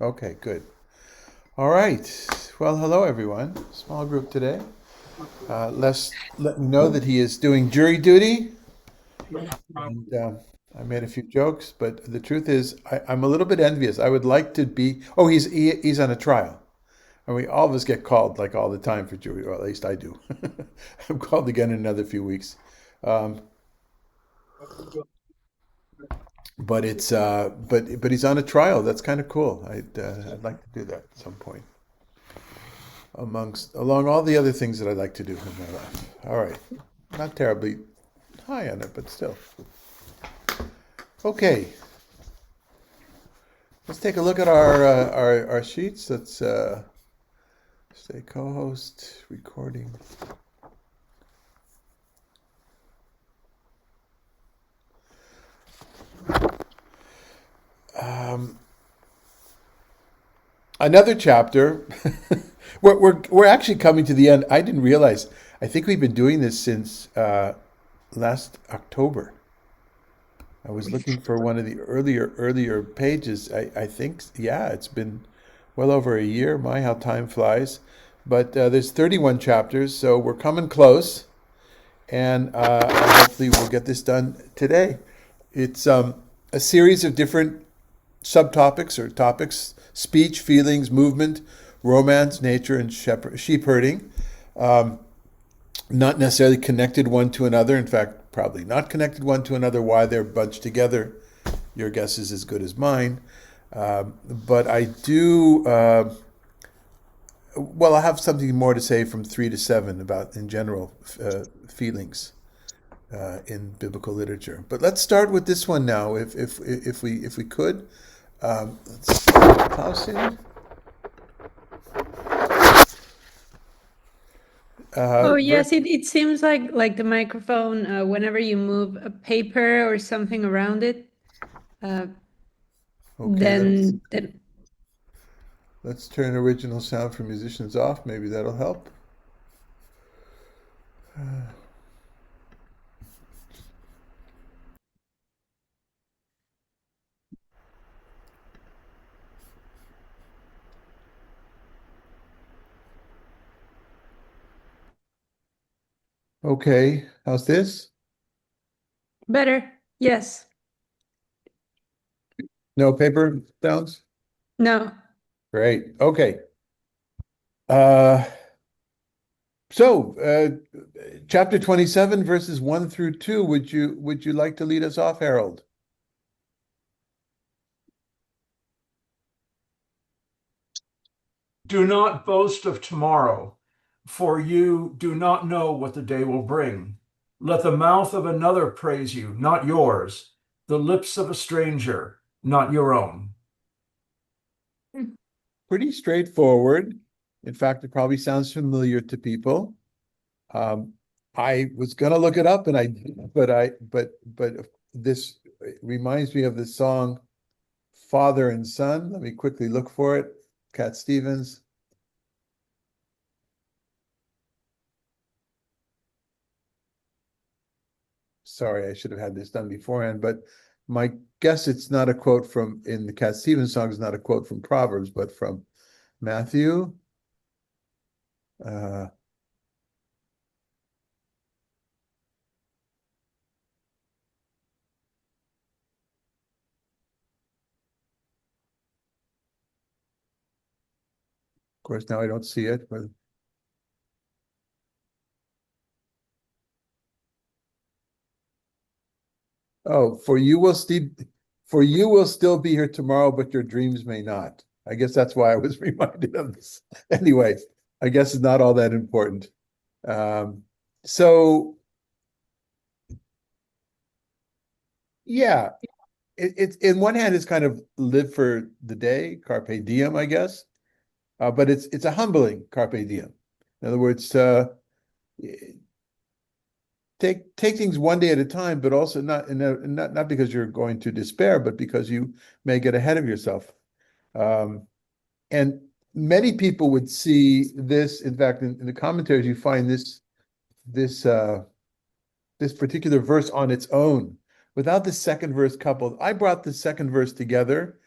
Okay, good. All right. Well, hello, everyone. Small group today. Les let me know that he is doing jury duty, and I made a few jokes, but the truth is, I'm a little bit envious. I would like to be. Oh, he's on a trial, and we all of us get called like all the time for jury, or at least I do. I'm called again in another few weeks, um, but it's but he's on a trial. That's kind of cool. I'd like to do that at some point. Along all the other things that I like to do in my life. All right, not terribly high on it, but still. Okay, let's take a look at our sheets. Let's say co-host recording. Um, Another chapter. We're actually coming to the end. I didn't realize. I think we've been doing this since last October. I was looking for one of the earlier pages. I think, yeah, it's been well over a year. My, how time flies. But there's 31 chapters, so we're coming close, and hopefully we'll get this done today. It's a series of different subtopics or topics: speech, feelings, movement, romance, nature, and sheep herding. Not necessarily connected one to another. In fact, probably not connected one to another. Why they're bunched together, your guess is as good as mine. But I do. Well, I have something more to say from 3 to 7 about, in general, feelings in biblical literature. But let's start with this one now, if we could. Let's Klaus in. Oh Ver- yes, it seems like the microphone, whenever you move a paper or something around it, uh, okay, then let's turn original sound for musicians off. Maybe that'll help. Okay, how's this? better. Yes. No paper sounds? No. Great. Okay. Uh, so, chapter 27, verses 1 through 2. Would you like to lead us off, Harold? Do not boast of tomorrow, for you do not know what the day will bring. Let the mouth of another praise you, not yours, the lips of a stranger, not your own. Pretty straightforward. In fact, it probably sounds familiar to people. Um, I was gonna look it up, and but this reminds me of the song "Father and Son." Let me quickly look for it. Cat Stevens. Sorry, I should have had this done beforehand, but my guess it's not a quote from in the Cat Stevens song is not a quote from Proverbs, but from Matthew. Of course, now I don't see it, but oh, for you will still be here tomorrow, but your dreams may not. I guess that's why I was reminded of this. Anyway, I guess it's not all that important. Um, so yeah, it's in one hand, it's kind of live for the day, carpe diem, I guess. But it's a humbling carpe diem. In other words, take things one day at a time, but also not because you're going to despair, but because you may get ahead of yourself. Um, and many people would see this. In fact, in the commentaries, you find this this particular verse on its own, without the second verse coupled. I brought the second verse together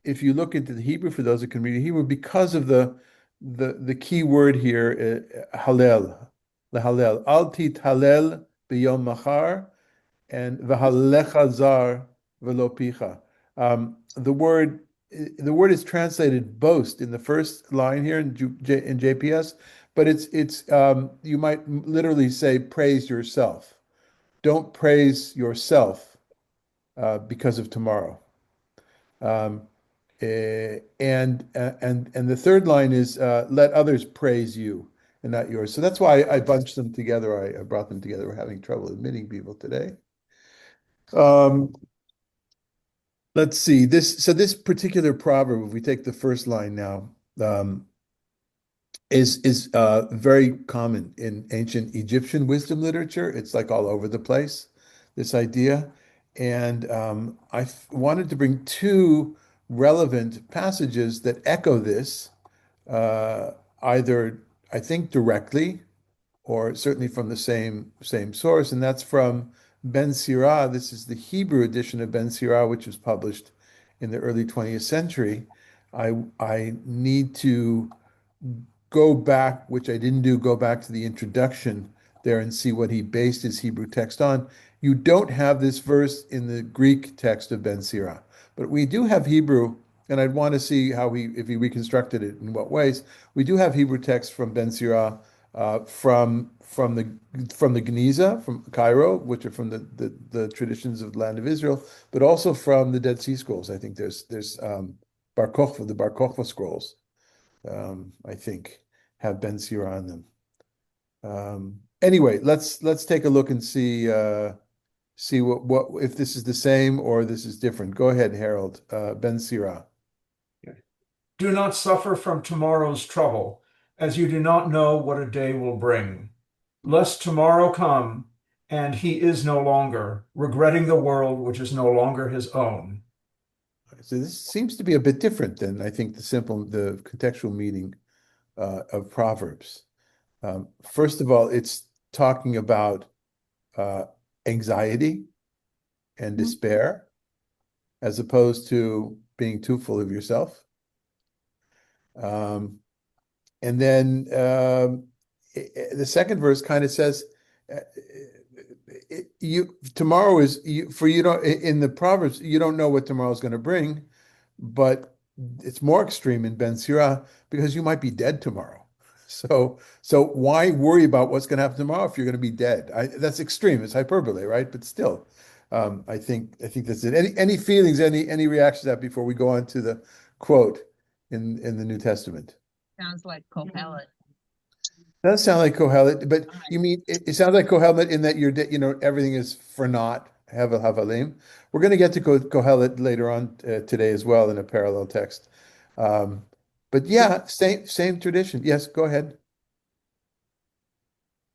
if you look into the Hebrew, for those that can read Hebrew, because of the key word here, Hallel, Hallel, Al tithalel b'yom machar, and v'halecha zar v'lo picha. The word is translated boast in the first line here in JPS, but it's you might literally say praise yourself. Don't praise yourself because of tomorrow. Um, and the third line is let others praise you and not yours. So that's why I bunched them together. I brought them together. We're having trouble admitting people today. Um, let's see this. So this particular proverb, if we take the first line now, um, is very common in ancient Egyptian wisdom literature. It's like all over the place, this idea. And I wanted to bring two relevant passages that echo this, uh, either I think directly or certainly from the same source, and that's from Ben Sirah. This is the Hebrew edition of Ben Sirah, which was published in the early 20th century. I need to go back, which I didn't do, go back to the introduction there and see what he based his Hebrew text on. You don't have this verse in the Greek text of Ben Sirah, but we do have Hebrew, and I'd want to see if he reconstructed it in what ways. We do have Hebrew text from Ben Sirah, from the Geniza, from Cairo, which are from the traditions of the land of Israel, but also from the Dead Sea Scrolls. I think there's Bar Kokhba, the Bar Kokhba scrolls. I think have Ben Sira on them. Anyway, let's take a look and see what if this is the same or this is different. Go ahead, Harold. Ben Sira. Do not suffer from tomorrow's trouble, as you do not know what a day will bring. Lest tomorrow come, and he is no longer, regretting the world which is no longer his own. So this seems to be a bit different than I think the contextual meaning of Proverbs. First of all, it's talking about uh, anxiety and despair, as opposed to being too full of yourself. Um, and then the second verse kind of says, uh, "You tomorrow is you, for you don't in the Proverbs you don't know what tomorrow is going to bring, but it's more extreme in Ben Sirah because you might be dead tomorrow. So why worry about what's going to happen tomorrow if you're going to be dead? That's extreme. It's hyperbole, right? But still, I think that's it. Any feelings, any reactions to that before we go on to the quote in the New Testament? Sounds like Kohelet. Does sound like Kohelet, but you mean it sounds like Kohelet in that everything is for naught, Havalim. We're going to get to Kohelet later on today as well in a parallel text. Um, but yeah, same tradition. Yes, go ahead.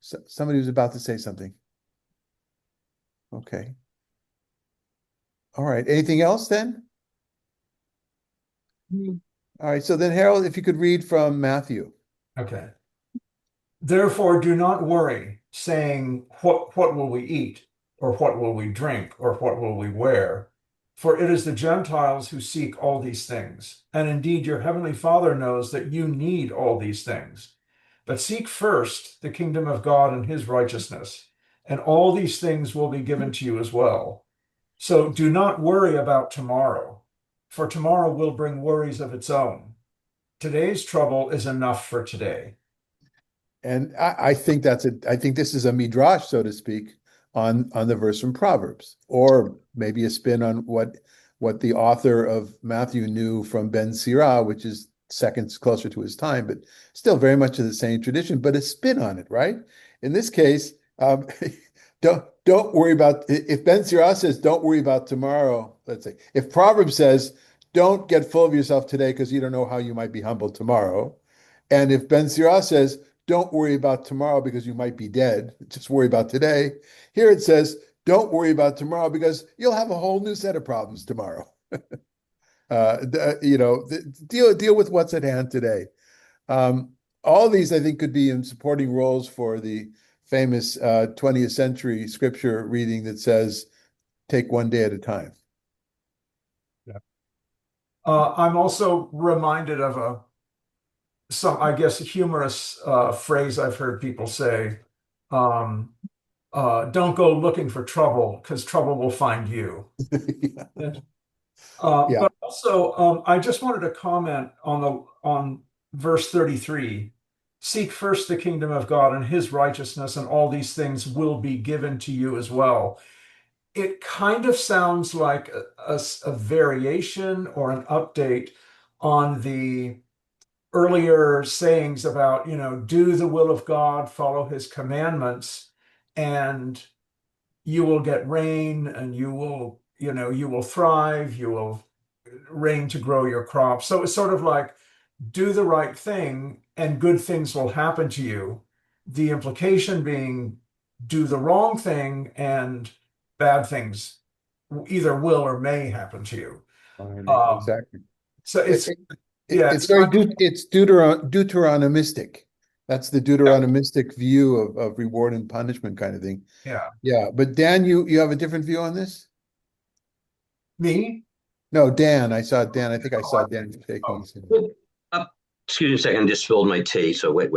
Somebody was about to say something. Okay. All right. Anything else then? All right. So then, Harold, if you could read from Matthew. Okay. Therefore, do not worry, saying, what will we eat? Or what will we drink? Or what will we wear? For it is the Gentiles who seek all these things. And indeed, your heavenly Father knows that you need all these things. But seek first the kingdom of God and his righteousness, and all these things will be given to you as well. So do not worry about tomorrow, for tomorrow will bring worries of its own. Today's trouble is enough for today. And I think I think this is a midrash, so to speak, on the verse from Proverbs, or maybe a spin on what the author of Matthew knew from Ben Sirah, which is seconds closer to his time, but still very much of the same tradition, but a spin on it, right? In this case, don't worry about if Ben Sirah says don't worry about tomorrow. Let's say if Proverbs says don't get full of yourself today because you don't know how you might be humbled tomorrow, and if Ben Sirah says don't worry about tomorrow because you might be dead. Just worry about today. Here it says, don't worry about tomorrow because you'll have a whole new set of problems tomorrow. Deal with what's at hand today. All these, I think, could be in supporting roles for the famous 20th century scripture reading that says, take one day at a time. Yeah. I'm also reminded of I guess, humorous phrase I've heard people say. Um, don't go looking for trouble because trouble will find you. Yeah. But also, I just wanted to comment on the on verse 33. Seek first the kingdom of God and his righteousness, and all these things will be given to you as well. It kind of sounds like a variation or an update on the earlier sayings about, do the will of God, follow his commandments, and you will get rain and you will thrive, you will rain to grow your crops. So it's sort of like do the right thing and good things will happen to you. The implication being do the wrong thing and bad things either will or may happen to you. Um, Exactly. so It, it's, it, yeah, it's it's very kind of, it's Deuteronomistic. That's the yeah, Deuteronomistic view of reward and punishment kind of thing. yeah. Yeah, but Dan, you have a different view on this? Me? No, Dan. I saw Dan. I think I Oh, saw Dan shaking oh, his head. Uh, Excuse me a second, I just spilled my tea, so wait.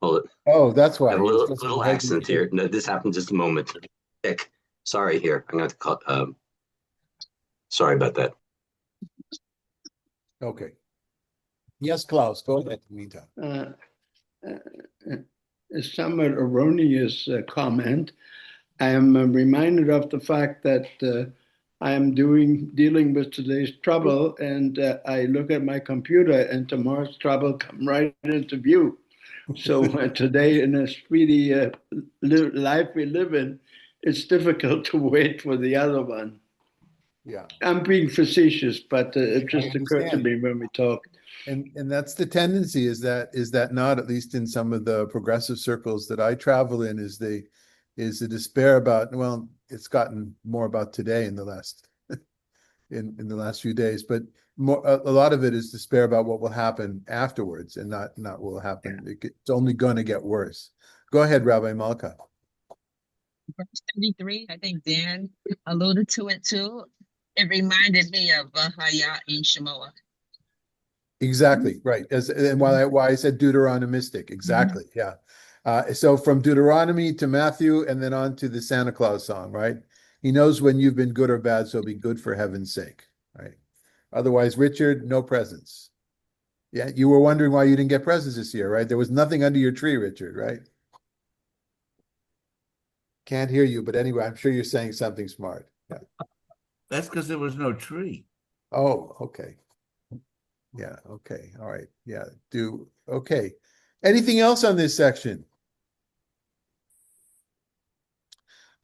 Hold it. Oh, that's I why. have a You're little supposed to little hold your accent here. No, this happened just a moment. Heck, sorry here. I'm going to cut. Sorry about that. Okay. Yes, Klaus, go ahead in the meantime. A somewhat erroneous comment. I am reminded of the fact that I am dealing with today's trouble, and I look at my computer, and tomorrow's trouble come right into view. So today, in a speedy life we live in, it's difficult to wait for the other one. Yeah. I'm being facetious, but it I just occurred to understand. me when we talked. And that's the tendency is that not, at least in some of the progressive circles that I travel in, is the despair about, well, it's gotten more about today in the last in the last few days, but more a lot of it is despair about what will happen afterwards and not what will happen. It's only going to get worse. Go ahead, Rabbi Malka. Verse 33, I think Dan alluded to it too. It reminded me of Vahaya in Shemoah. Exactly, right. And why I said Deuteronomistic. Exactly. Yeah. So from Deuteronomy to Matthew and then on to the Santa Claus song, right? He knows when you've been good or bad, so be good for heaven's sake, right? Otherwise, Richard, no presents. Yeah, you were wondering why you didn't get presents this year, right? There was nothing under your tree, Richard, right? Can't hear you, but anyway, I'm sure you're saying something smart. Yeah. That's because there was no tree. Oh, okay. Yeah, okay. All right. Yeah, okay. Anything else on this section?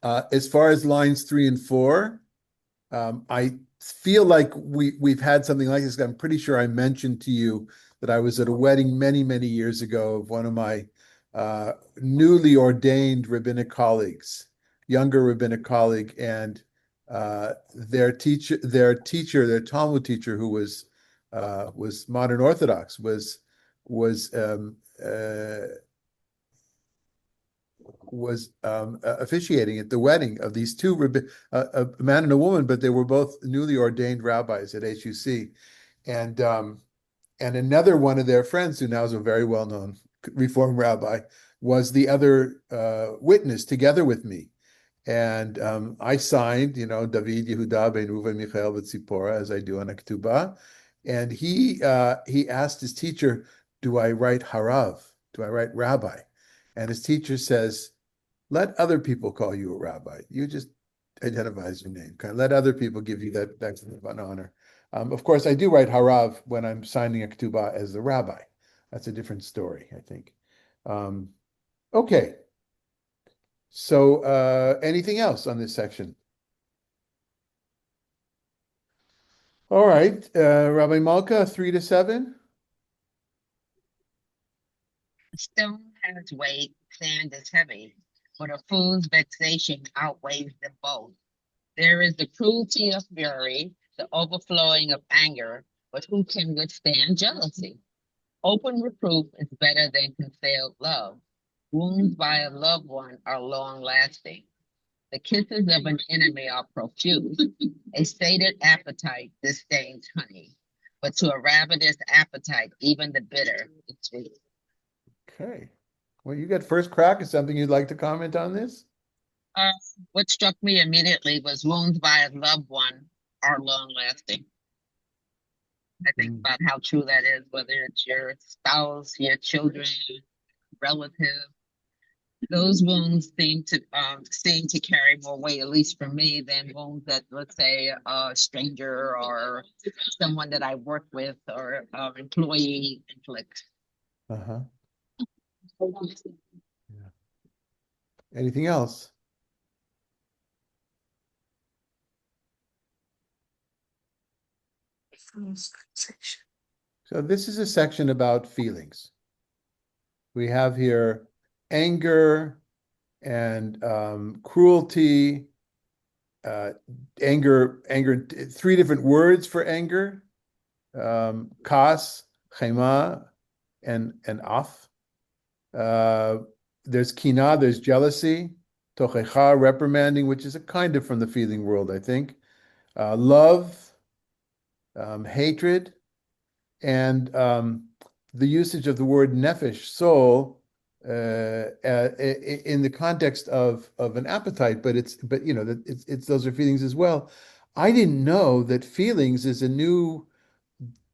As far as lines 3 and 4, I feel like we've had something like this. I'm pretty sure I mentioned to you that I was at a wedding many, many years ago of one of my newly ordained rabbinic colleagues, younger rabbinic colleague, and their Talmud teacher, who was modern Orthodox, was officiating at the wedding of these two a man and a woman, but they were both newly ordained rabbis at HUC, and another one of their friends, who now is a very well-known Reform rabbi, was the other witness together with me. And I signed, David Yehuda ben Reuven Michael V'Tzipora, as I do on a ketubah. And he asked his teacher, "Do I write harav? Do I write rabbi?" And his teacher says, "Let other people call you a rabbi. You just identify as your name. Let other people give you that kind of an honor." Of course, I do write harav when I'm signing a ketubah as the rabbi. That's a different story, I think. Okay. So anything else on this section? All right. Rabbi Malka, 3 to 7. A stone has weight, sand is heavy, but a fool's vexation outweighs them both. There is the cruelty of fury, the overflowing of anger, but who can withstand jealousy? Open reproof is better than concealed love. Wounds by a loved one are long lasting. The kisses of an enemy are profuse. A sated appetite disdains honey. but to a ravenous appetite, even the bitter is sweet. Okay. Well, you got first crack. Is something you'd like to comment on this? Uh, what struck me immediately was wounds by a loved one are long lasting. I think Mm. about how true that is, whether it's your spouse, your children, relative. Those wounds seem to carry more weight, at least for me, than wounds that, let's say, a stranger or someone that I work with or employee inflicts. Uh-huh. Yeah. Anything else? So this is a section about feelings. We have here anger and cruelty, uh, anger, three different words for anger, kas, chema, and af. There's kina, there's jealousy, tochecha, reprimanding, which is a kind of from the feeling world, I think. Love, hatred, and the usage of the word nefesh, soul, in the context of an appetite, but you know that it's those are feelings as well. I didn't know that feelings is a new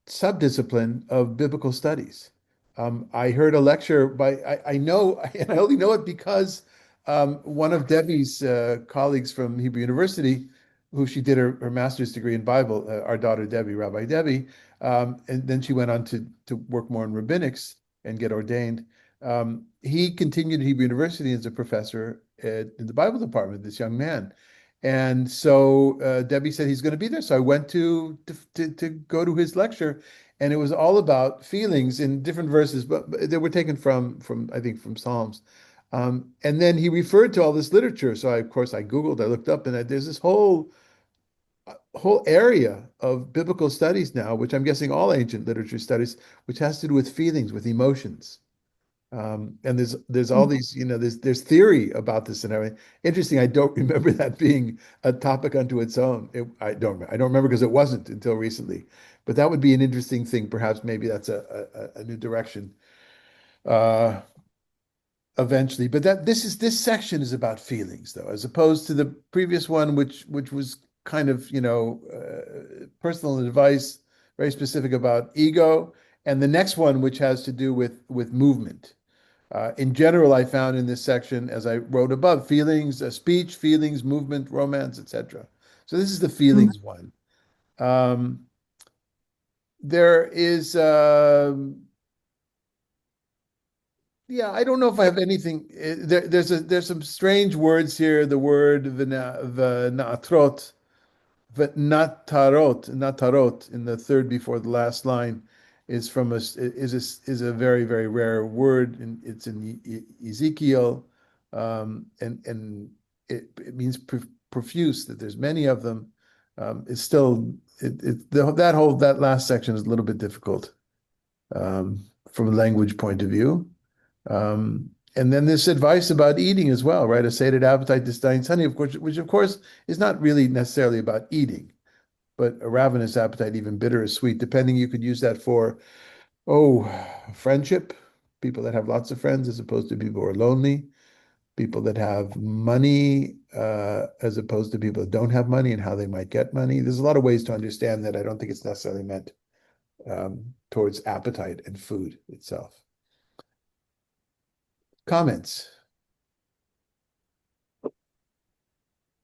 subdiscipline of biblical studies. I heard a lecture I know, and I only know it because one of Debbie's colleagues from Hebrew University, who she did her master's degree in Bible, our daughter Debbie, Rabbi Debbie, and then she went on to work more in rabbinics and get ordained. He continued at Hebrew University as a professor in the Bible department, this young man. And so Debbie said he's going to be there. So I went to go to his lecture, and it was all about feelings in different verses, but they were taken from I think from Psalms. And then he referred to all this literature. So of course I Googled, I looked up, and there's this whole area of biblical studies now, which I'm guessing all ancient literature studies, which has to do with feelings, with emotions. And there's all these, there's theory about this and everything. Interesting. I don't remember that being a topic unto its own. I don't remember because it wasn't until recently. But that would be an interesting thing. Perhaps maybe that's a new direction uh, eventually. But this section is about feelings, though, as opposed to the previous one, which was kind of personal advice, very specific about ego, and the next one, which has to do with movement. In general, I found in this section, as I wrote above, feelings, speech, feelings, movement, romance, etc. So this is the feelings one. Um, there is, yeah, I don't know if I have anything. There's some strange words here. The word v'na'atrot, but natarot in the third before the last line is a very very rare word, and it's in Ezekiel, and it means profuse. That there's many of them. It's still that last section is a little bit difficult from a language point of view. And then this advice about eating as well, right? A sated appetite disdains honey, of course, which of course is not really necessarily about eating, but a ravenous appetite, even bitter or sweet, depending. You could use that for, oh, friendship, people that have lots of friends as opposed to people who are lonely, people that have money as opposed to people that don't have money and how they might get money. There's a lot of ways to understand that. I don't think it's necessarily meant towards appetite and food itself. Comments?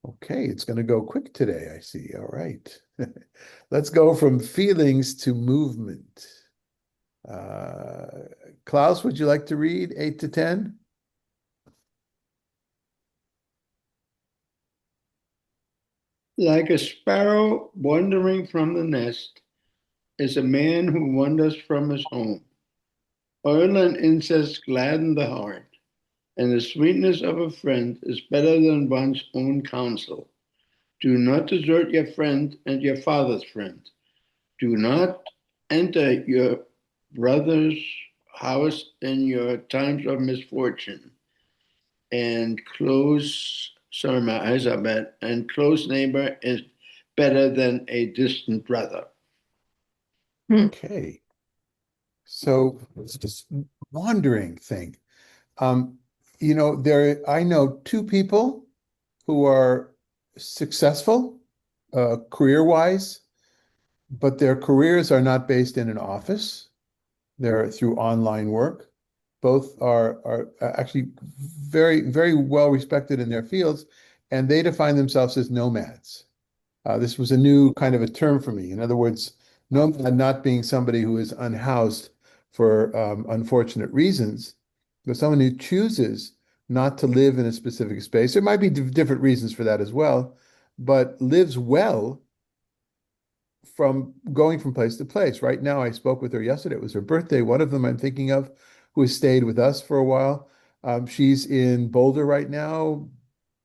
Okay, it's going to go quick today, I see. All right. Let's go from feelings to movement. Klaus, would you like to read 8 to 10? Like a sparrow wandering from the nest is a man who wanders from his home. Oil and incense gladden the heart, and the sweetness of a friend is better than one's own counsel. Do not desert your friend and your father's friend. Do not enter your brother's house in your times of misfortune. And sorry, my eyes are bad. And close neighbor is better than a distant brother. Okay. So it's just wandering thing. Um, I know two people who are successful, career-wise, but their careers are not based in an office. They're through online work. Both are actually very, very well respected in their fields, and they define themselves as nomads. This was a new kind of a term for me. In other words, nomad not being somebody who is unhoused for unfortunate reasons, but someone who chooses not to live in a specific space. There might be different reasons for that as well, but lives well from going from place to place. Right now, I spoke with her yesterday. It was her birthday. One of them I'm thinking of, who has stayed with us for a while. She's in Boulder right now,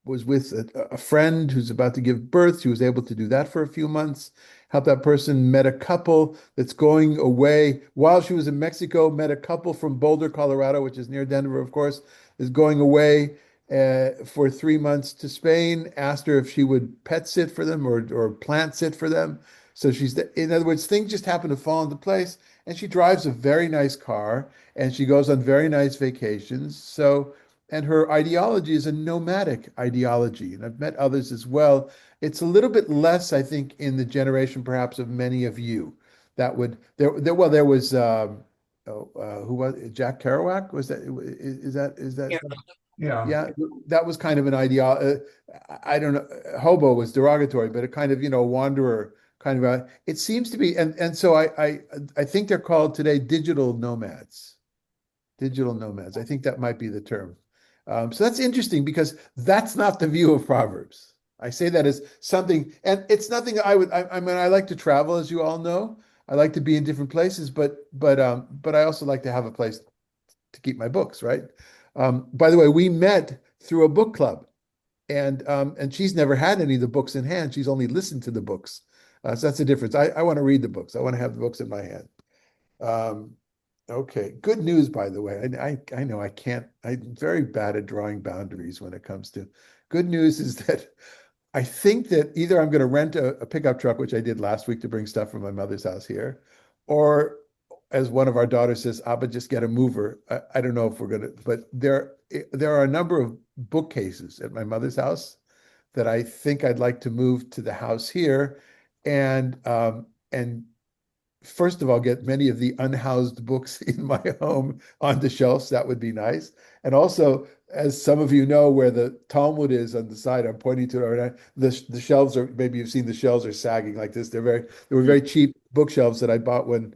was with a friend who's about to give birth. She was able to do that for a few months. Helped that person, met a couple that's going away while she was in Mexico, met a couple from Boulder, Colorado, which is near Denver, of course, is going away for 3 months to Spain. Asked her if she would pet sit for them or plant sit for them. So in other words, things just happen to fall into place. And she drives a very nice car and she goes on very nice vacations. And her ideology is a nomadic ideology. And I've met others as well. It's a little bit less, I think, in the generation perhaps of many of you that would there was who was it? Jack Kerouac? Was that is that Yeah. yeah, that was kind of an idea. I don't know. Hobo was derogatory, but a kind of, wanderer kind of it seems to be. And so I think they're called today digital nomads. Digital nomads. I think that might be the term. So that's interesting because that's not the view of Proverbs. I say that as something, and it's nothing I mean, I like to travel, as you all know. I like to be in different places, but I also like to have a place to keep my books, right? By the way, we met through a book club, and she's never had any of the books in hand. She's only listened to the books. So that's the difference. I want to read the books. I want to have the books in my hand. Um, okay, good news, by the way. I know I can't. I'm very bad at drawing boundaries when it comes to good news. Is that I think that either I'm going to rent a pickup truck, which I did last week to bring stuff from my mother's house here, or as one of our daughters says, Abba, just get a mover. I don't know if we're going to, but there are a number of bookcases at my mother's house that I think I'd like to move to the house here, and first of all, get many of the unhoused books in my home on the shelves. That would be nice. And also, as some of you know, where the Talmud is on the side, I'm pointing to it right now. The shelves are, maybe you've seen the shelves are sagging like this. They were very cheap bookshelves that I bought when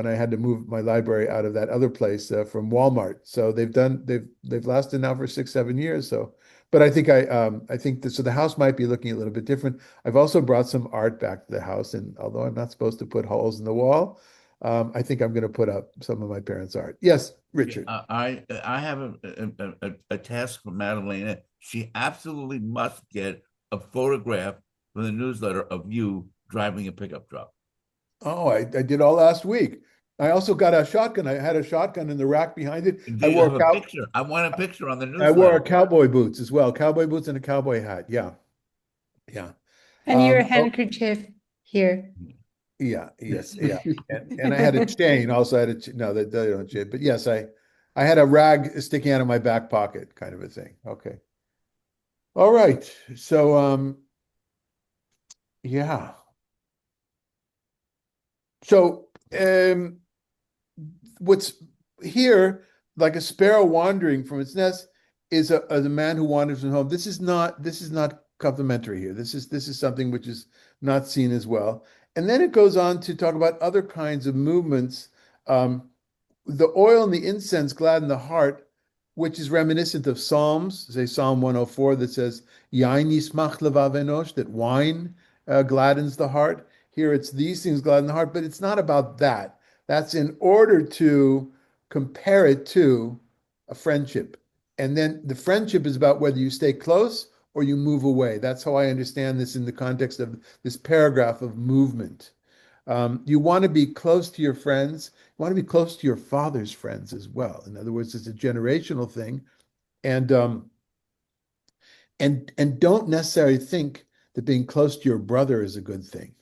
I had to move my library out of that other place from Walmart. So they've lasted now for 6, 7 years. So, but I think that, so the house might be looking a little bit different. I've also brought some art back to the house, and although I'm not supposed to put holes in the wall, I think I'm going to put up some of my parents' art. Yes, Richard. I have a task for Madalena. She absolutely must get a photograph for the newsletter of you driving a pickup truck. Oh, I did all last week. I also got a shotgun. I had a shotgun in the rack behind it. Do you have a picture? I want a picture on the I wore newsletter. cowboy boots as well. Cowboy boots and a cowboy hat. Yeah. Yeah. And your Oh, handkerchief here. yeah, yes, yeah. And I had a chain also. I had no, they don't chain, but yes, I had a rag sticking out of my back pocket, kind of a thing. Okay. All right. So yeah. So what's here, like a sparrow wandering from its nest, is a man who wanders from home. This is not complimentary here. This is something which is not seen as well. And then it goes on to talk about other kinds of movements. Um, the oil and the incense gladden the heart, which is reminiscent of Psalms, say Psalm 104 that says, Yain yismach levav enosh, that wine gladdens the heart. Here it's these things gladden the heart, but it's not about that. That's in order to compare it to a friendship. And then the friendship is about whether you stay close or you move away. That's how I understand this in the context of this paragraph of movement. You want to be close to your friends. You want to be close to your father's friends as well. In other words, it's a generational thing, and and don't necessarily think that being close to your brother is a good thing.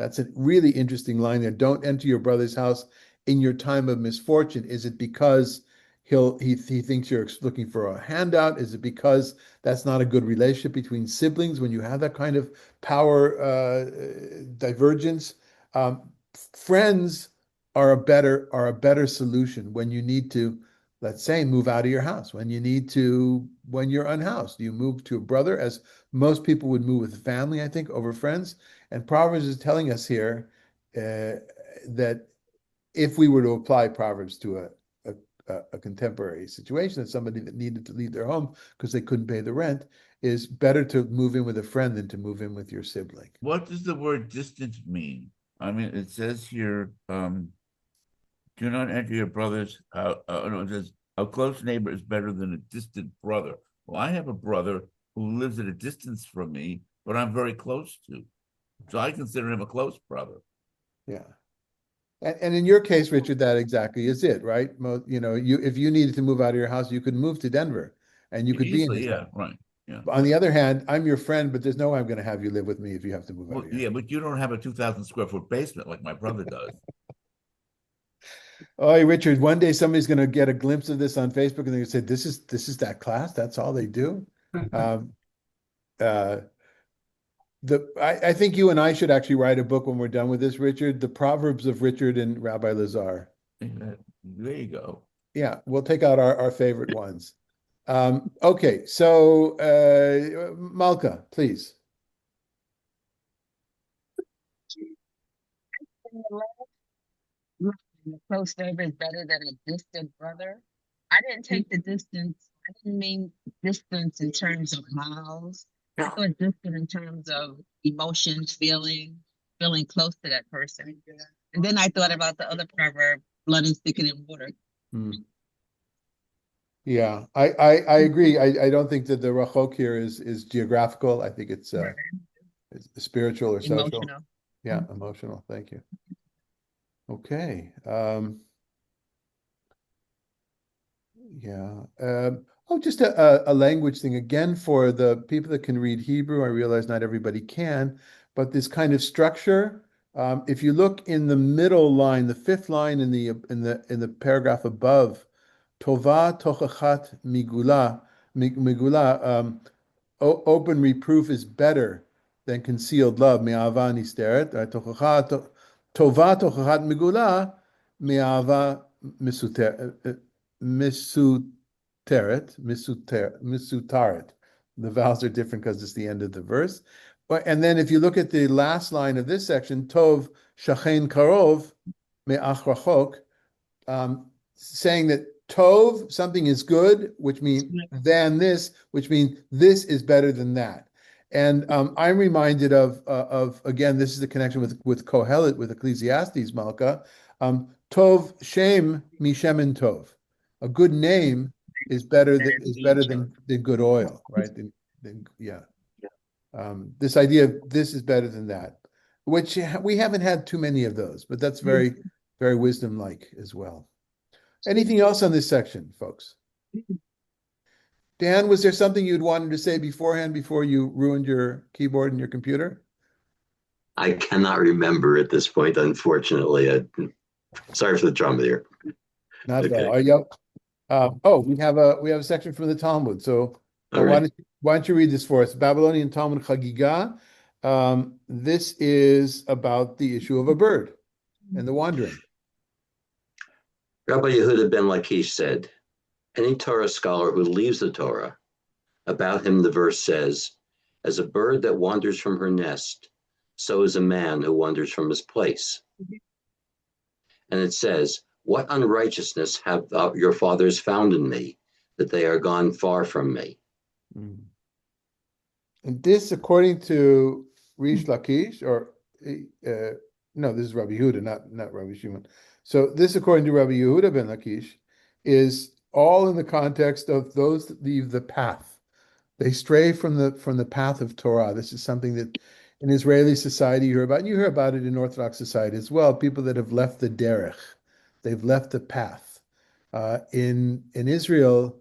That's a really interesting line there. Don't enter your brother's house in your time of misfortune. Is it because he thinks you're looking for a handout? Is it because that's not a good relationship between siblings when you have that kind of power divergence? Friends are a better solution when you need to, let's say, move out of your house, when you're unhoused. You move to a brother, as most people would move with family, I think, over friends. And Proverbs is telling us here that if we were to apply Proverbs to a contemporary situation, that somebody that needed to leave their home because they couldn't pay the rent, is better to move in with a friend than to move in with your sibling. What does the word distance mean? I mean, it says here, do not enter your brother's house. No, it says a close neighbor is better than a distant brother. Well, I have a brother who lives at a distance from me, but I'm very close to. So I consider him a close brother. Yeah. And in your case, Richard, that exactly is it, right? If you needed to move out of your house, you could move to Denver and you could be in Easily, his yeah, house. right. Yeah. On the other hand, I'm your friend, but there's no way I'm going to have you live with me if you have to move out Well, of your yeah, house. but you don't have a 2,000 square foot basement like my brother does. Oh, hey, Richard, one day somebody's going to get a glimpse of this on Facebook and they're going to say, this is that class. That's all they do. Um, uh, I think you and I should actually write a book when we're done with this, Richard. The Proverbs of Richard and Rabbi Lazar. There you go. Yeah, we'll take out our favorite ones. Okay, so Malka, please. A close neighbor is better than a distant brother. I didn't take the distance. I didn't mean distance in terms of miles. I thought distant in terms of emotions, feeling close to that person. And then I thought about the other proverb, blood is thicker than water. Hmm. Yeah, I agree. I don't think that the rachok here is geographical. I think it's Right. spiritual or social. Emotional. Yeah, emotional. Thank you. Okay. Yeah. Just a language thing again for the people that can read Hebrew. I realize not everybody can, but this kind of structure. If you look in the middle line, the fifth line in the paragraph above, Tova tochachat migula. Open reproof is better than concealed love. Me'ava nisteret. Tova tochachat migula. Me'ava misutaret. The vowels are different because it's the end of the verse. And then if you look at the last line of this section, Tov shachen karov me'ach rachok, saying that Tov, something is good, which means than this, which means this is better than that. And I'm reminded of again, this is the connection with Kohelet, with Ecclesiastes, Malka. Tov Shem Mishemen Tov. A good name is better than good oil, right? Yeah. This idea of this is better than that, which we haven't had too many of those, but that's very, very wisdom-like as well. Anything else on this section, folks? Dan, was there something you'd wanted to say beforehand before you ruined your keyboard and your computer? I cannot remember at this point, unfortunately. Sorry for the drama there. Not Okay. bad. Are you? We have a section from the Talmud. So All right. why don't you read this for us? Babylonian Talmud Chagiga. This is about the issue of a bird and the wandering. Rabbi Yehuda ben Lakish said, any Torah scholar who leaves the Torah, about him the verse says, as a bird that wanders from her nest, so is a man who wanders from his place. And it says, what unrighteousness have your fathers found in me, that they are gone far from me? Mm. And this, according to Rish Lakish, or no, this is Rabbi Yehuda, not Rabbi Shimon. So this, according to Rabbi Yehuda ben Lakish, is all in the context of those that leave the path. They stray from the path of Torah. This is something that in Israeli society you hear about, and you hear about it in Orthodox society as well. People that have left the derech, they've left the path. In Israel,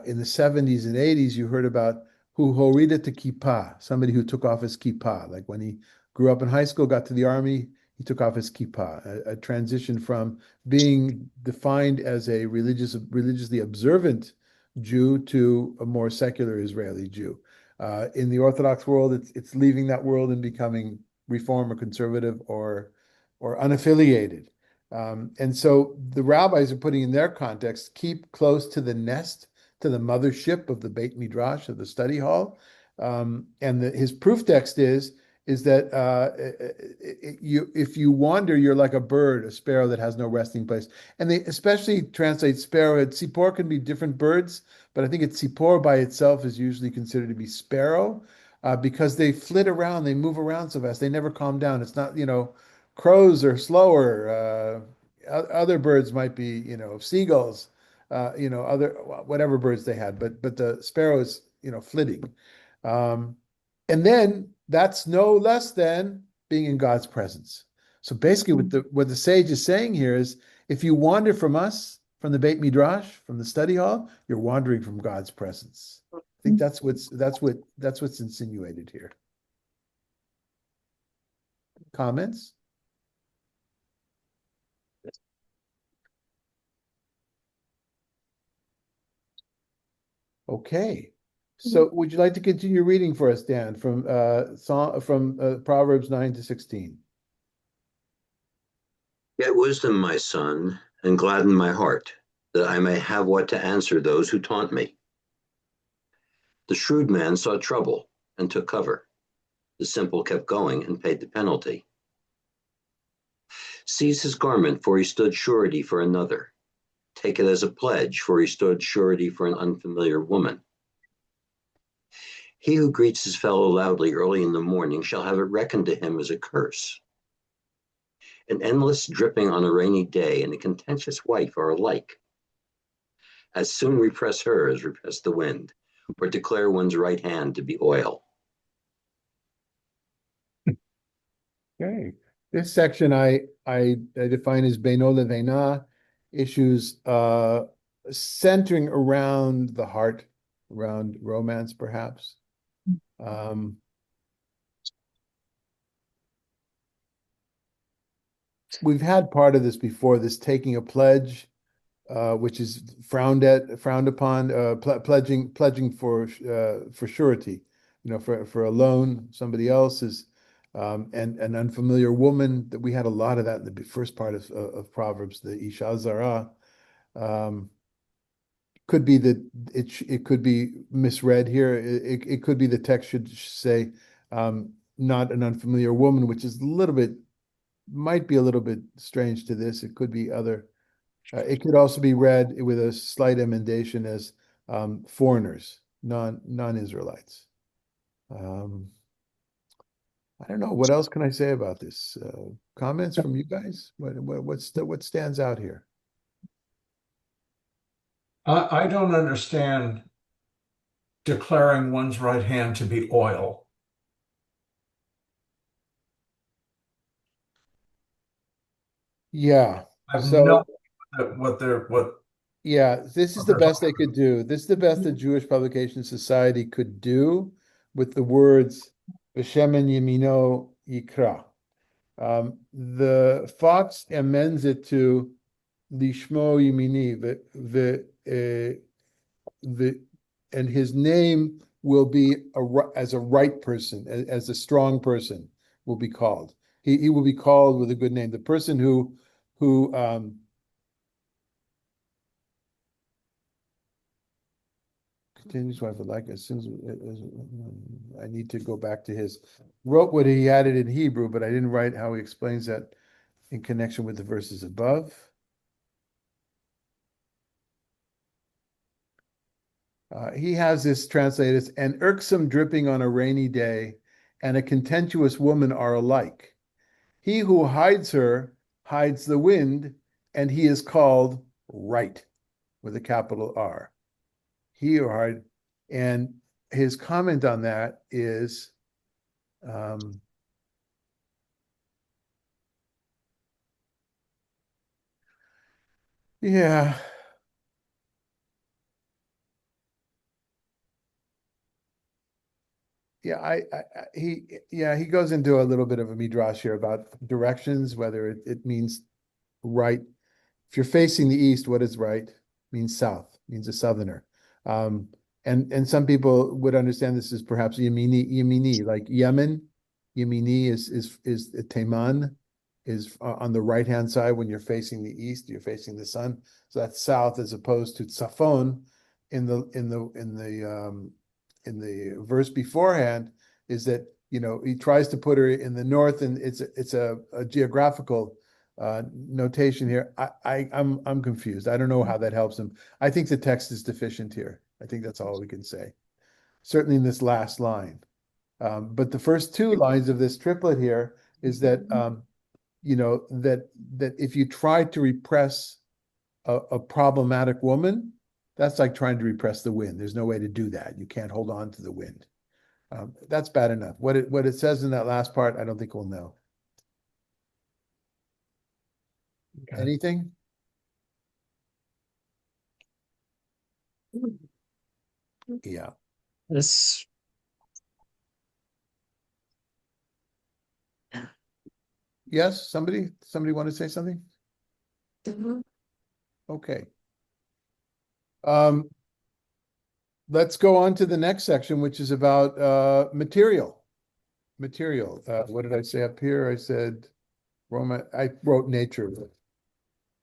in the 70s and 80s, you heard about who horida to kippah, somebody who took off his kippah, like when he grew up in high school, got to the army. He took off his kippah, a transition from being defined as a religiously observant Jew to a more secular Israeli Jew. In the Orthodox world, it's leaving that world and becoming reform or conservative or unaffiliated. And so the rabbis are putting in their context, keep close to the nest, to the mothership of the Beit Midrash, of the study hall. And his proof text is that if you wander, you're like a bird, a sparrow that has no resting place. And they especially translate sparrow. Tzipor can be different birds, but I think tzipor by itself is usually considered to be sparrow because they flit around, they move around so fast, they never calm down. It's not, crows are slower. Other birds might be, seagulls, other whatever birds they had, but the sparrow is, flitting. Um, and then that's no less than being in God's presence. So basically, what the sage is saying here is, if you wander from us, from the Beit Midrash, from the study hall, you're wandering from God's presence. I think that's what's insinuated here. Comments? Okay. So would you like to continue reading for us, Dan, from Proverbs 9 to 16? Get wisdom, my son, and gladden my heart, that I may have what to answer those who taunt me. The shrewd man saw trouble and took cover. The simple kept going and paid the penalty. Seize his garment, for he stood surety for another. Take it as a pledge, for he stood surety for an unfamiliar woman. He who greets his fellow loudly early in the morning shall have it reckoned to him as a curse. An endless dripping on a rainy day and a contentious wife are alike. As soon repress her as repress the wind, or declare one's right hand to be oil. Okay. This section I define as Beino Levena, issues centering around the heart, around romance, perhaps. We've had part of this before, this taking a pledge, which is frowned upon, pledging for surety, for a loan, somebody else's, and an unfamiliar woman. That we had a lot of that in the first part of Proverbs, the Isha Zara. Could be that it could be misread here. It could be the text should say not an unfamiliar woman, which is might be a little bit strange to this. It could be other. It could also be read with a slight emendation as foreigners, non-Israelites. I don't know. What else can I say about this? Comments from you guys? What stands out here? I don't understand declaring one's right hand to be oil. Yeah. I have So no idea what yeah, this is the they're best talking they could do. This is the best the Jewish Publication Society could do with the words "V'shemen yemino yikra." The Fox amends it to "Lishmo yemini," the and his name will be as a right person, as a strong person will be called. He will be called with a good name. The person who continues wife would like as soon as I need to go back to his wrote what he added in Hebrew, but I didn't write how he explains that in connection with the verses above. He has this translated as an irksome dripping on a rainy day and a contentious woman are alike. He who hides her hides the wind, and he is called right with a capital R. He or hide, and his comment on that is yeah. Yeah, he goes into a little bit of a midrash here about directions, whether it means right. If you're facing the east, what is right? Means south, means a southerner. Um, and some people would understand this as perhaps Yemeni, like Yemen. Yemeni is Teman, is on the right hand side when you're facing the east, you're facing the sun. So that's south as opposed to Tzafon in the verse beforehand is that he tries to put her in the north, and it's a geographical notation here. I'm confused. I don't know how that helps him. I think the text is deficient here. I think that's all we can say. Certainly in this last line. But the first two lines of this triplet here is that that if you try to repress a problematic woman, that's like trying to repress the wind. There's no way to do that. You can't hold on to the wind. That's bad enough. What it says in that last part, I don't think we'll know. Okay. Anything? Yeah. This Yes, somebody want to say something? Okay. Let's go on to the next section, which is about material. Material. What did I say up here? I said Roma. I wrote nature. But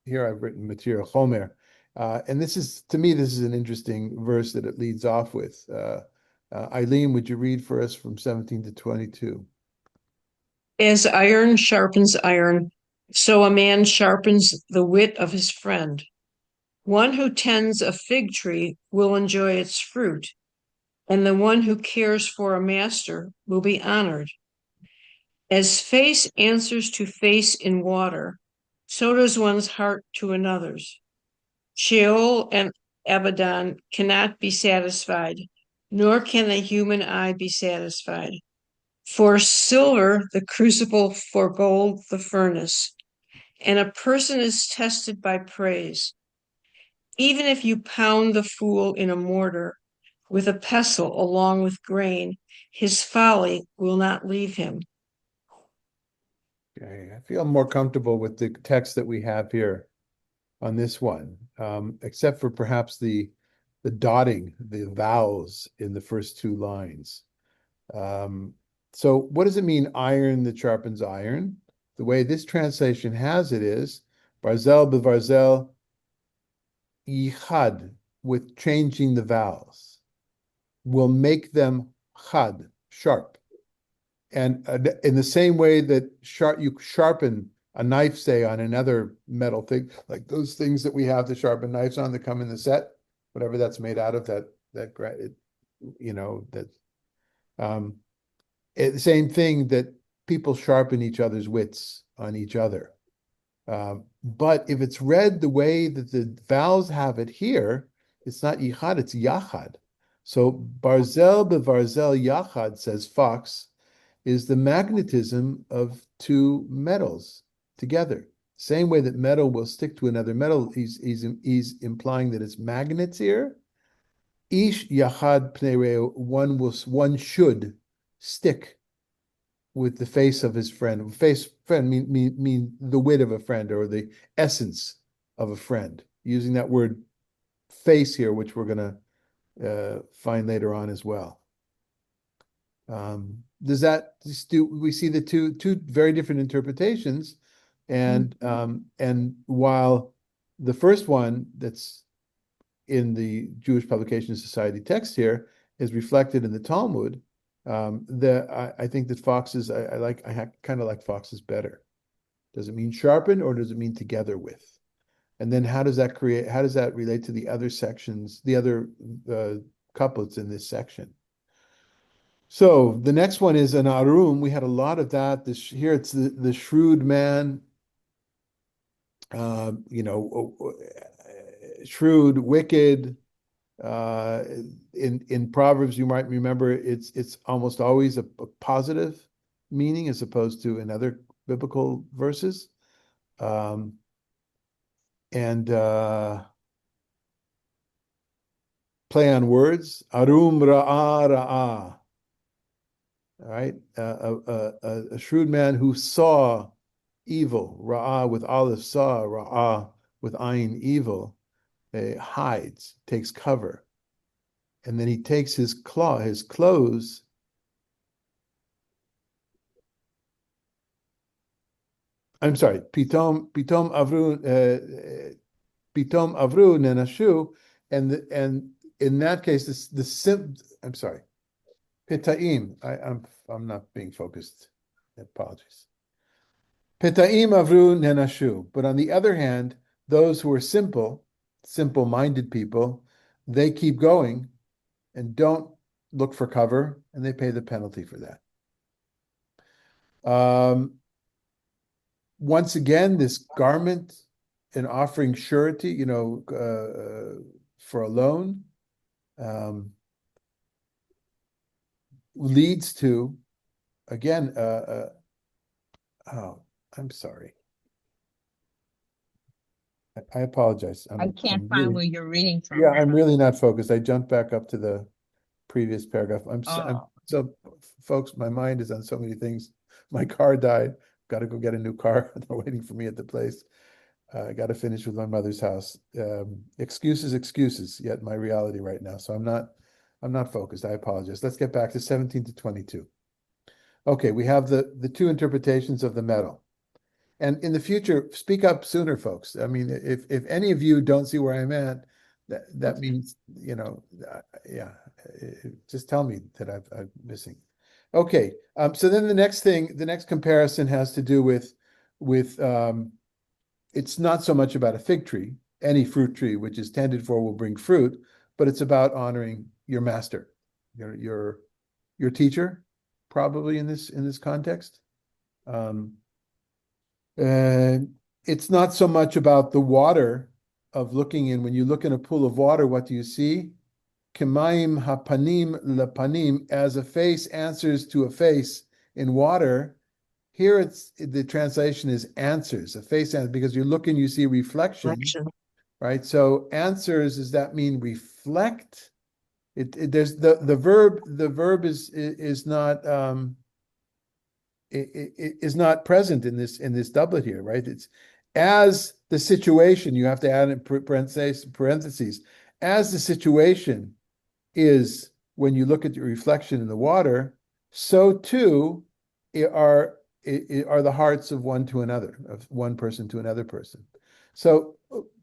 here I've written material, Homer. And this is, to me, this is an interesting verse that it leads off with. Eileen, would you read for us from 17 to 22? As iron sharpens iron, so a man sharpens the wit of his friend. One who tends a fig tree will enjoy its fruit, and the one who cares for a master will be honored. As face answers to face in water, so does one's heart to another's. Sheol and Abaddon cannot be satisfied, nor can the human eye be satisfied. For silver, the crucible, for gold, the furnace, and a person is tested by praise. Even if you pound the fool in a mortar with a pestle along with grain, his folly will not leave him. Okay, I feel more comfortable with the text that we have here on this one, except for perhaps the dotting, the vowels in the first two lines. So what does it mean, iron that sharpens iron? The way this translation has it is, barzel bevarzel yichad, with changing the vowels, will make them chad, sharp. And in the same way that you sharpen a knife, say, on another metal thing, like those things that we have to sharpen knives on that come in the set, whatever that's made out of, that the same thing that people sharpen each other's wits on each other. But if it's read the way that the vowels have it here, it's not yichad, it's yachad. So barzel bevarzel yachad, says Fox, is the magnetism of two metals together. Same way that metal will stick to another metal, he's implying that it's magnets here. Ish yachad pnei, one should stick with the face of his friend. Friend mean the wit of a friend, or the essence of a friend. Using that word face here, which we're going to find later on as well. Does that we see the two very different interpretations, and while the first one that's in the Jewish Publication Society text here is reflected in the Talmud, I think that Fox's I kind of like Fox's better. Does it mean sharpen, or does it mean together with? And then how does that relate to the other sections, the other couplets in this section? So the next one is an arum. We had a lot of that. Here it's the shrewd man, shrewd, wicked. In Proverbs, you might remember it's almost always a positive meaning as opposed to in other biblical verses. And play on words. Arum ra'a ra'a. All right, a shrewd man who saw evil, ra'ah with aleph, saw ra'ah with ayin, evil, hides, takes cover, and then he takes his clothes. I'm sorry, pitom avru nenashu, and in that case, I'm sorry, pitaim. I'm not being focused. Apologies. Pitaim avru nenashu. But on the other hand, those who are simple-minded people, they keep going and don't look for cover, and they pay the penalty for that. Once again, this garment and offering surety, for a loan, leads to, again, oh, I'm sorry. I apologize. I can't I'm find really, where you're reading from. yeah, I'm really not focused. I jumped back up to the previous paragraph. So, folks, my mind is on so many things. My car died. Got to go get a new car. They're waiting for me at the place. I got to finish with my mother's house. Excuses, yet my reality right now. So I'm not focused. I apologize. Let's get back to 17 to 22. Okay, we have the two interpretations of the metal. And in the future, speak up sooner, folks. I mean, if any of you don't see where I'm at, that means, yeah, just tell me that I'm missing. Okay, so then the next comparison has to do with it's not so much about a fig tree. Any fruit tree which is tended for will bring fruit, but it's about honoring your master, your teacher, probably in this context. It's not so much about the water of looking in. When you look in a pool of water, what do you see? Kemaim hapanim lepanim, as a face answers to a face in water. Here the translation is answers, a face answer, because you're looking, you see reflection, right? So answers, does that mean reflect? There's the verb is not is not present in this doublet here, right? It's as the situation, you have to add in parentheses, as the situation is when you look at your reflection in the water, so too are the hearts of one to another, of one person to another person. So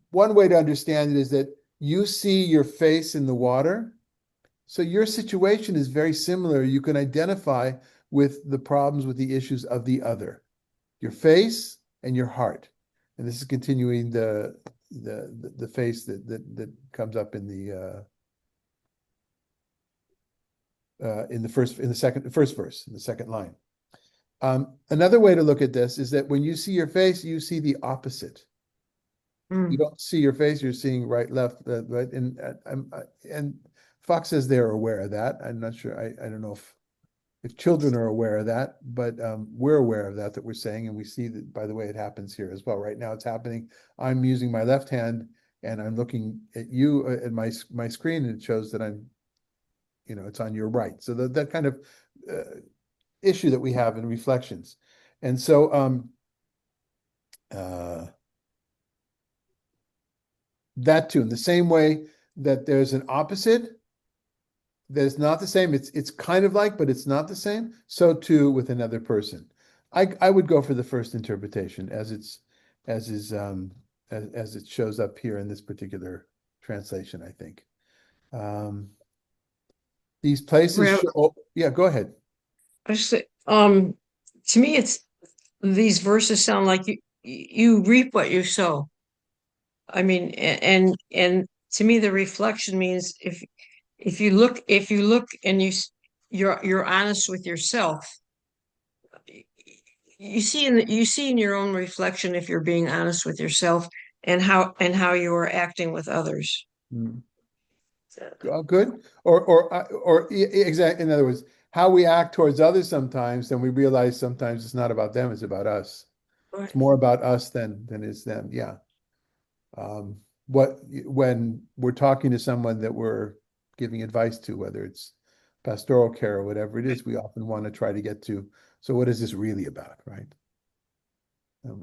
one way to understand it is that you see your face in the water, so your situation is very similar. You can identify with the problems, with the issues of the other, your face and your heart. And this is continuing the face that comes up in the first verse, in the second line. Another way to look at this is that when you see your face, you see the opposite. You don't see your face; you're seeing right, left, right, and Fox says they're aware of that. I'm not sure. I don't know if children are aware of that, but we're aware of that we're saying, and we see that, by the way, it happens here as well. Right now it's happening. I'm using my left hand and I'm looking at you at my screen, and it shows that I'm, it's on your right. So that kind of issue that we have in reflections. And so that too, in the same way that there's an opposite, that's not the same. It's kind of like, but it's not the same. So too with another person. I would go for the first interpretation as it shows up here in this particular translation, I think. These places yeah, go ahead. I say, to me, these verses sound like you reap what you sow. I mean, and to me, the reflection means if you look and you're honest with yourself, you see in your own reflection if you're being honest with yourself and how you are acting with others. Oh, good. Or exactly. In other words, how we act towards others sometimes, then we realize sometimes it's not about them, it's about us. It's more about us than it's them. Yeah. When we're talking to someone that we're giving advice to, whether it's pastoral care or whatever it is, we often want to try to get to, so what is this really about, right?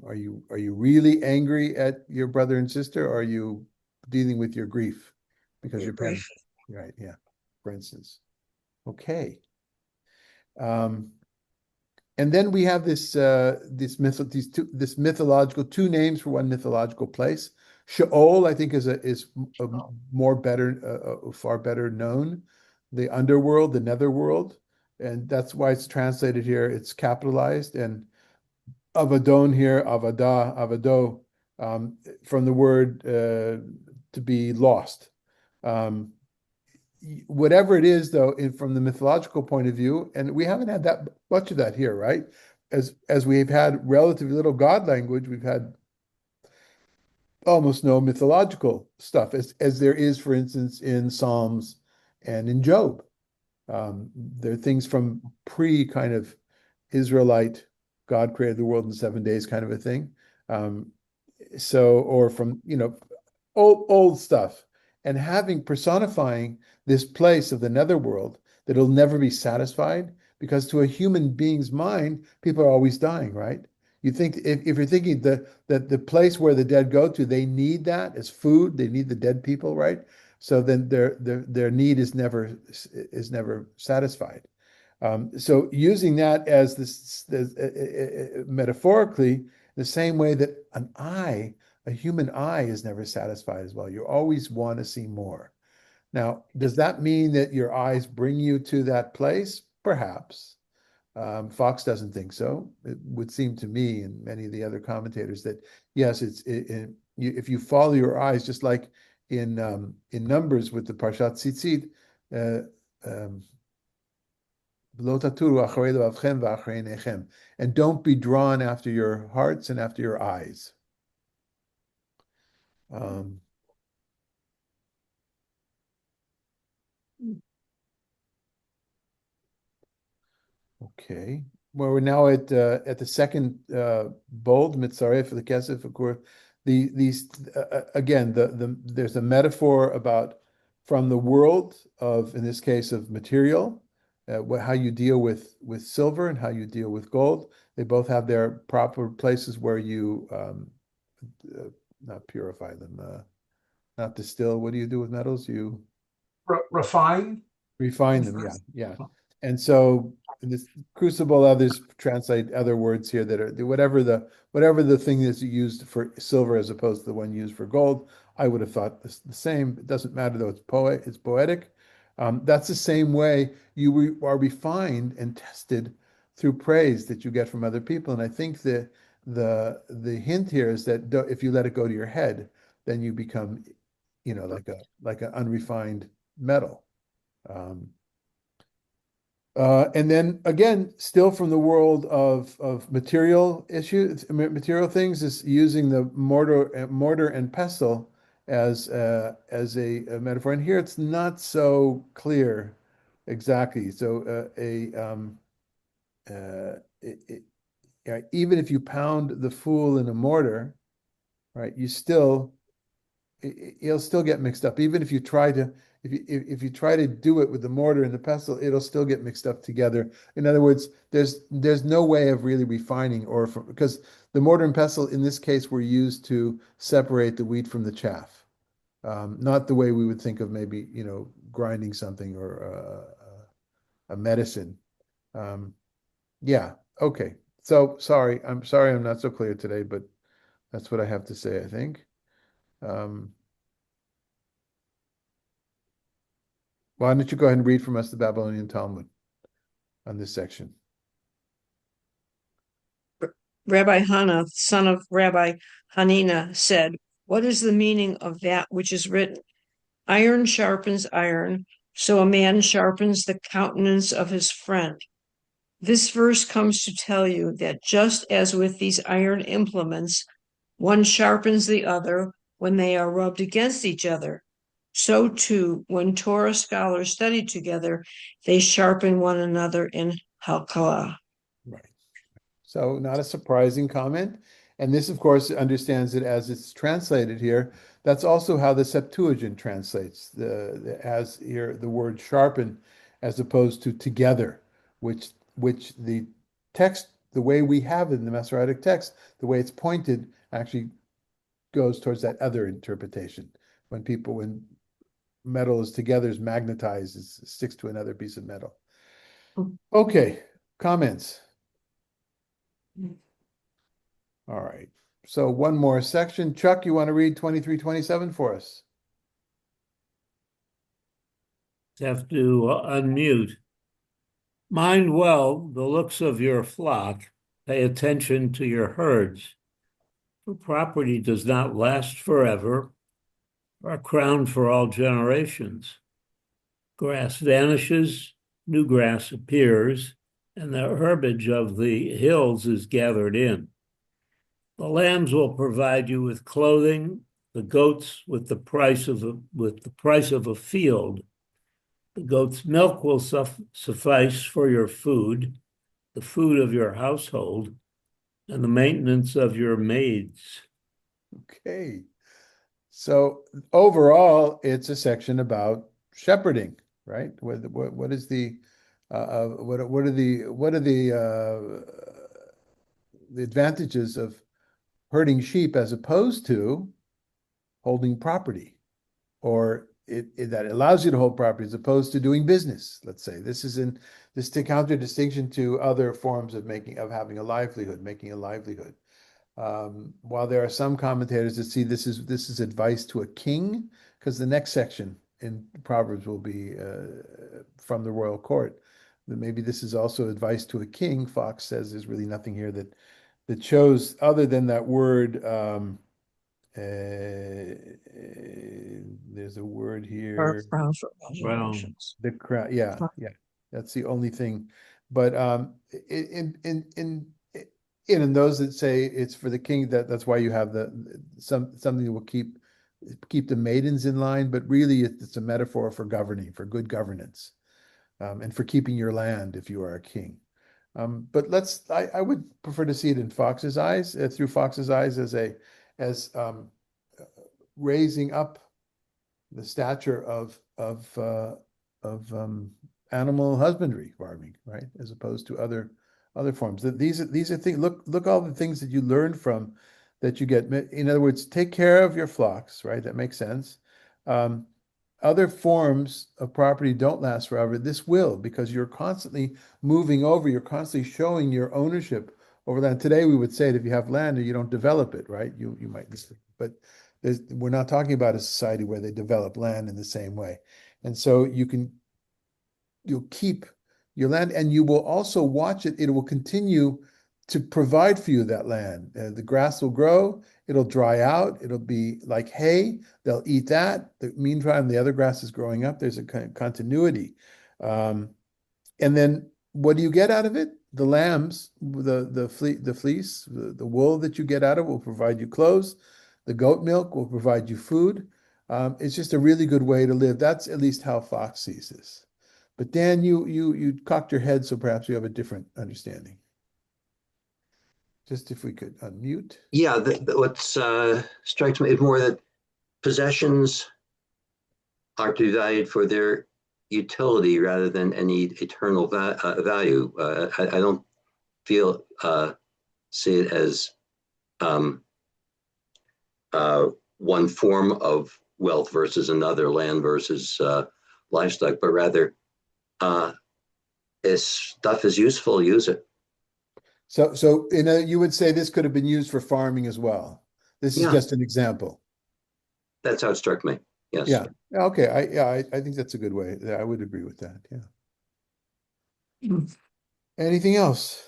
Are you really angry at your brother and sister, or are you dealing with your grief because Your your parents, grief. right? Yeah, for instance. Okay. Um, and then we have this this mythological two names for one mythological place. Sheol, I think, is a more better, far better known, the underworld, the netherworld, and that's why it's translated here. It's capitalized, and Avadon here, Avada, Avado, from the word to be lost. Um, whatever it is, though, from the mythological point of view, and we haven't had that much of that here, right? As we've had relatively little God language, we've had almost no mythological stuff, as there is, for instance, in Psalms and in Job. There are things from pre kind of Israelite, God created the world in 7 days kind of a thing. Um, or from, old stuff, and having personifying this place of the netherworld that'll never be satisfied, because to a human being's mind, people are always dying, right? You think, if you're thinking that the place where the dead go to, they need that as food, they need the dead people, right? So then their need is never satisfied. So using that as this, metaphorically, the same way that a human eye is never satisfied as well. You always want to see more. Now, does that mean that your eyes bring you to that place? Perhaps. Fox doesn't think so. It would seem to me, and many of the other commentators, that yes, if you follow your eyes, just like in Numbers with the Parshat Tzitzit, um, and don't be drawn after your hearts and after your eyes. Um, okay. Well, we're now at the second bold mitzaref for the kesef, of course. These again, there's a metaphor about from the world of, in this case, of material, how you deal with silver and how you deal with gold. They both have their proper places where you not purify them, not distill. What do you do with metals? You Refine. refine them, yeah, yeah. And so in this crucible, others translate other words here that are whatever the thing is used for silver as opposed to the one used for gold. I would have thought the same. It doesn't matter though. It's poetic. That's the same way you are refined and tested through praise that you get from other people. And I think the hint here is that if you let it go to your head, then you become, like an unrefined metal. Um, and then again, still from the world of material issues, material things, is using the mortar and pestle as a metaphor. And here it's not so clear exactly. So yeah, even if you pound the fool in a mortar, right, it'll still get mixed up. Even if you try to, if you try to do it with the mortar and the pestle, it'll still get mixed up together. In other words, there's no way of really refining, because the mortar and pestle in this case were used to separate the wheat from the chaff, not the way we would think of maybe grinding something or a medicine. Yeah, okay. So I'm sorry I'm not so clear today, but that's what I have to say, I think. Why don't you go ahead and read from us the Babylonian Talmud on this section? Rabbi Hannah, son of Rabbi Hanina, said, "What is the meaning of that which is written? Iron sharpens iron, so a man sharpens the countenance of his friend." This verse comes to tell you that just as with these iron implements, one sharpens the other when they are rubbed against each other, so too, when Torah scholars study together, they sharpen one another in Halkalah. Right. So not a surprising comment. And this, of course, understands it as it's translated here. That's also how the Septuagint translates as here the word sharpen. as opposed to together, which the text, the way we have it in the Masoretic text, the way it's pointed actually goes towards that other interpretation. When metal is together, is magnetized, it sticks to another piece of metal. Okay, comments? All right. So one more section. Chuck, you want to read 23-27 for us? Have to unmute. Mind well the looks of your flock. Pay attention to your herds. For property does not last forever, or a crown for all generations. Grass vanishes, new grass appears, and the herbage of the hills is gathered in. The lambs will provide you with clothing, the goats with the price of a field. The goat's milk will suffice for your food, the food of your household, and the maintenance of your maids. Okay. So overall, it's a section about shepherding, right? What is the what are the advantages of herding sheep as opposed to holding property, or that allows you to hold property as opposed to doing business. Let's say this is in this counter-distinction to other forms of having a livelihood, making a livelihood. While there are some commentators that see this is advice to a king, because the next section in Proverbs will be from the royal court. That maybe this is also advice to a king. Fox says there's really nothing here that shows other than that word. There's a word here. The crowd, yeah, that's the only thing. But in those that say it's for the king, that's why you have something that will keep the maidens in line. But really, it's a metaphor for governing, for good governance, and for keeping your land if you are a king. But I would prefer to see it in Fox's eyes, through Fox's eyes, as raising up the stature of animal husbandry, farming, right, as opposed to other forms. These are things. Look all the things that you learn from that you get. In other words, take care of your flocks, right? That makes sense. Other forms of property don't last forever. This will, because you're constantly moving over. You're constantly showing your ownership over land. Today, we would say that if you have land and you don't develop it, right, you might, but we're not talking about a society where they develop land in the same way. And so you'll keep your land, and you will also watch it. It will continue to provide for you that land. The grass will grow, it'll dry out, it'll be like hay, they'll eat that. Meantime, the other grass is growing up. There's a continuity. And then what do you get out of it? The lambs, the fleece, the wool that you get out of it will provide you clothes. The goat milk will provide you food. It's just a really good way to live. That's at least how Fox sees this. But Dan, you cocked your head, so perhaps you have a different understanding. Just if we could unmute. Yeah, what strikes me is more that possessions are to be valued for their utility rather than any eternal value. I don't see it as one form of wealth versus another, land versus livestock, but rather if stuff is useful, use it. So you would say this could have been used for farming as well. This is just an example. That's how it struck me. Yes. Yeah. Okay. I think that's a good way. I would agree with that. Yeah. Anything else?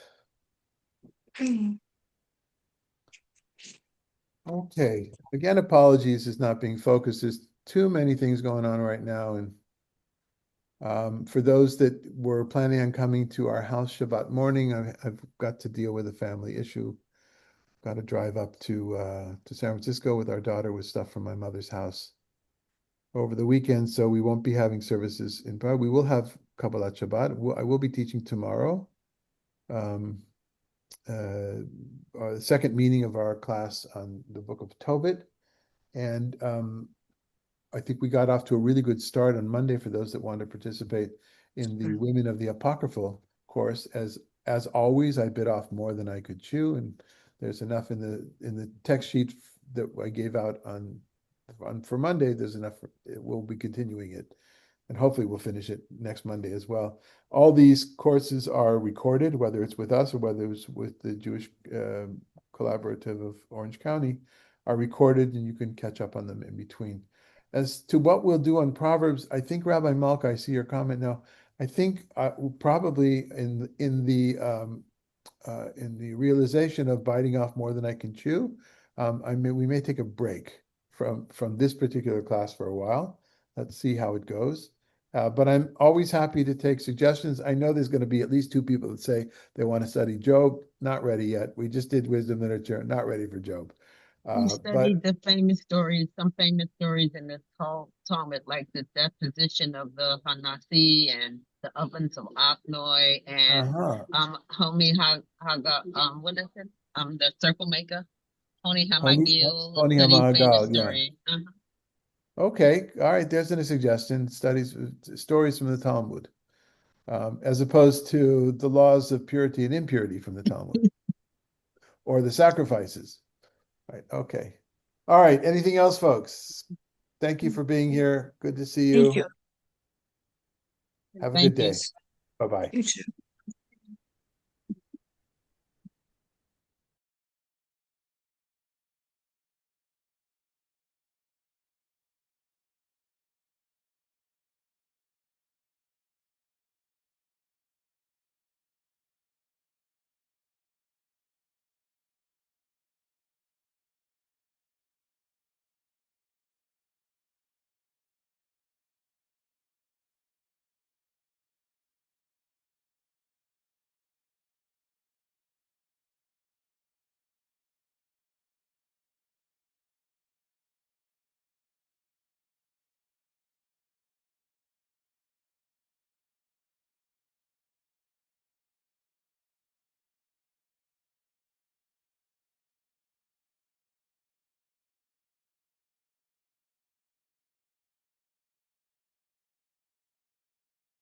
Okay. Again, apologies. It's not being focused. There's too many things going on right now, and for those that were planning on coming to our house Shabbat morning, I've got to deal with a family issue. Got to drive up to San Francisco with our daughter with stuff from my mother's house over the weekend, so we won't be having services in Prague. We will have Kabbalat Shabbat. I will be teaching tomorrow. The second meeting of our class on the book of Tobit, and I think we got off to a really good start on Monday for those that want to participate. in the Women of the Apocryphal course. As always, I bit off more than I could chew, and there's enough in the text sheet that I gave out on for Monday. There's enough. We'll be continuing it, and hopefully we'll finish it next Monday as well. All these courses are recorded, whether it's with us or whether it's with the Jewish Collaborative of Orange County, are recorded, and you can catch up on them in between. As to what we'll do on Proverbs, I think Rabbi Malka, I see your comment now. I think probably in the realization of biting off more than I can chew, we may take a break from this particular class for a while. Let's see how it goes. But I'm always happy to take suggestions. I know there's going to be at least two people that say they want to study Job. Not ready yet. We just did wisdom literature. Not ready for Job. Who studied the famous stories, some famous stories in the Talmud, like the deposition of the Hanasi and the ovens of Aknoi and Homi Haga, what is it? The circle maker, Honi Hamagil, Honi study famous Hamagal, yeah. story. Okay, all right. There's a suggestion. Stories from the Talmud, as opposed to the laws of purity and impurity from the Talmud, or the sacrifices. Right. Okay. All right. Anything else, folks? Thank you for being here. Good to see you. Thank you. Have a Thank good you. day. Bye-bye. You too.